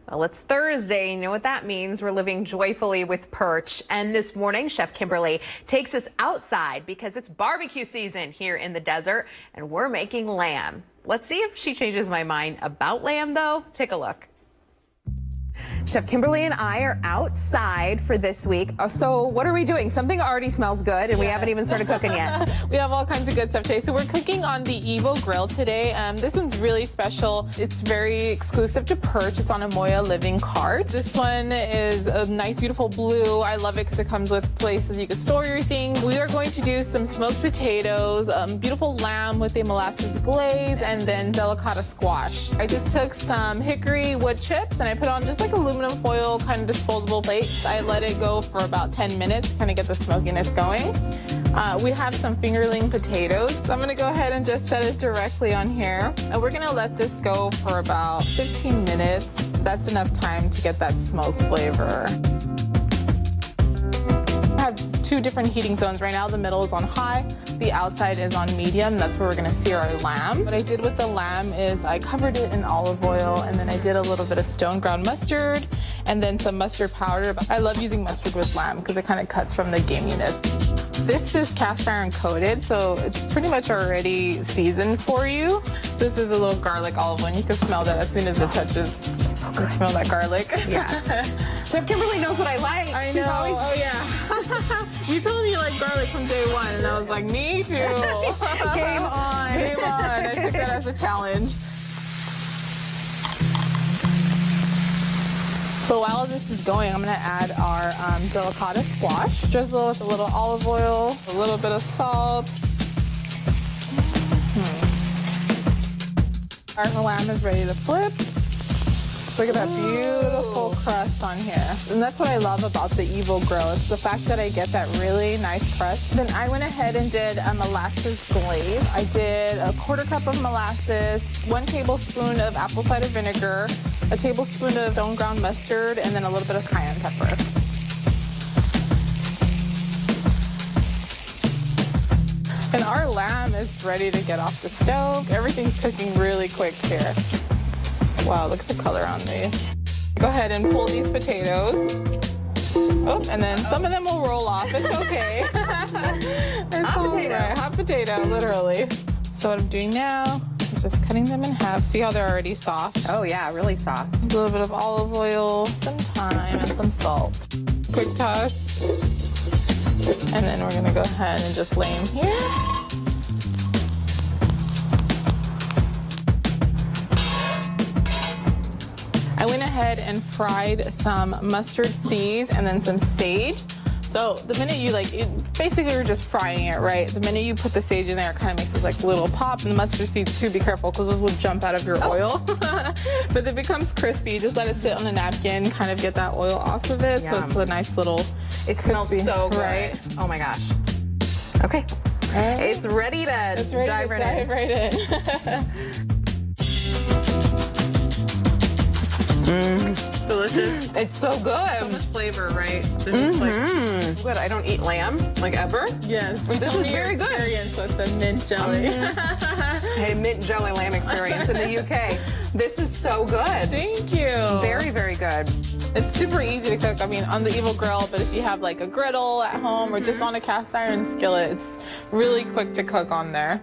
Well, it's Thursday. You know what that means. We're living joyfully with Perch. And this morning, Chef Kimberly takes us outside because it's barbecue season here in the desert, and we're making lamb. Let's see if she changes my mind about lamb, though. Take a look. Chef Kimberly and I are outside for this week. So what are we doing? Something already smells good, and we haven't even started cooking yet. We have all kinds of good stuff today. So we're cooking on the EVO grill today. This one's really special. It's very exclusive to Perch. It's on a Moya living cart. This one is a nice, beautiful blue. I love it because it comes with places you can store your things. We are going to do some smoked potatoes, beautiful lamb with a molasses glaze, and then delicata squash. I just took some hickory wood chips and I put on just like aluminum foil kind of disposable plate. I let it go for about 10 minutes to kind of get the smokiness going. We have some fingerling potatoes. So I'm gonna go ahead and just set it directly on here. And we're gonna let this go for about 15 minutes. That's enough time to get that smoke flavor. I have two different heating zones right now. The middle is on high, the outside is on medium. That's where we're gonna sear our lamb. What I did with the lamb is I covered it in olive oil, and then I did a little bit of stone ground mustard and then some mustard powder. I love using mustard with lamb because it kind of cuts from the gaminess. This is cast iron coated, so it's pretty much already seasoned for you. This is a little garlic olive oil. You can smell that as soon as it touches. So good. Smell that garlic. Yeah. Chef Kimberly knows what I like. I She's know. always. Oh yeah. You told me you like garlic from day one, and I was like, me too. Game on. Game on. I took that as a challenge. So while this is going, I'm gonna add our delicata squash. Drizzle with a little olive oil, a little bit of salt. Our lamb is ready to flip. Look at that beautiful crust on here. And that's what I love about the EVO grill. It's the fact that I get that really nice crust. Then I went ahead and did a molasses glaze. I did a 1/4 cup of molasses, 1 tablespoon of apple cider vinegar, a tablespoon of stone ground mustard, and then a little bit of cayenne pepper. And our lamb is ready to get off the stove. Everything's cooking really quick here. Wow, look at the color on these. Go ahead and pull these potatoes. Oh, and then some of them will roll off. It's okay. It's hot potato. Right. Hot potato, literally. So what I'm doing now is just cutting them in half. See how they're already soft? Oh yeah, really soft. A little bit of olive oil, some thyme, and some salt. Quick toss. And then we're gonna go ahead and just lay them here. I went ahead and fried some mustard seeds and then some sage. So the minute you basically you're just frying it, right? The minute you put the sage in there, it kind of makes this like little pop. And the mustard seeds too, be careful because those will jump out of your oil. But it becomes crispy. Just let it sit on a napkin, kind of get that oil off of it. Yum. So it's a nice little It smells so good. Right? Oh my gosh. Okay. Right. It's ready to dive right in. Delicious. It's so good. So much flavor, right? Just Good. I don't eat lamb, like ever. Yes. This is very good. Experience with the mint jelly. Hey, mint jelly lamb experience in the UK. This is so good. Thank you. Very, very good. It's super easy to cook. I mean, on the EVO grill, but if you have like a griddle at home or just on a cast iron skillet, it's really quick to cook on there.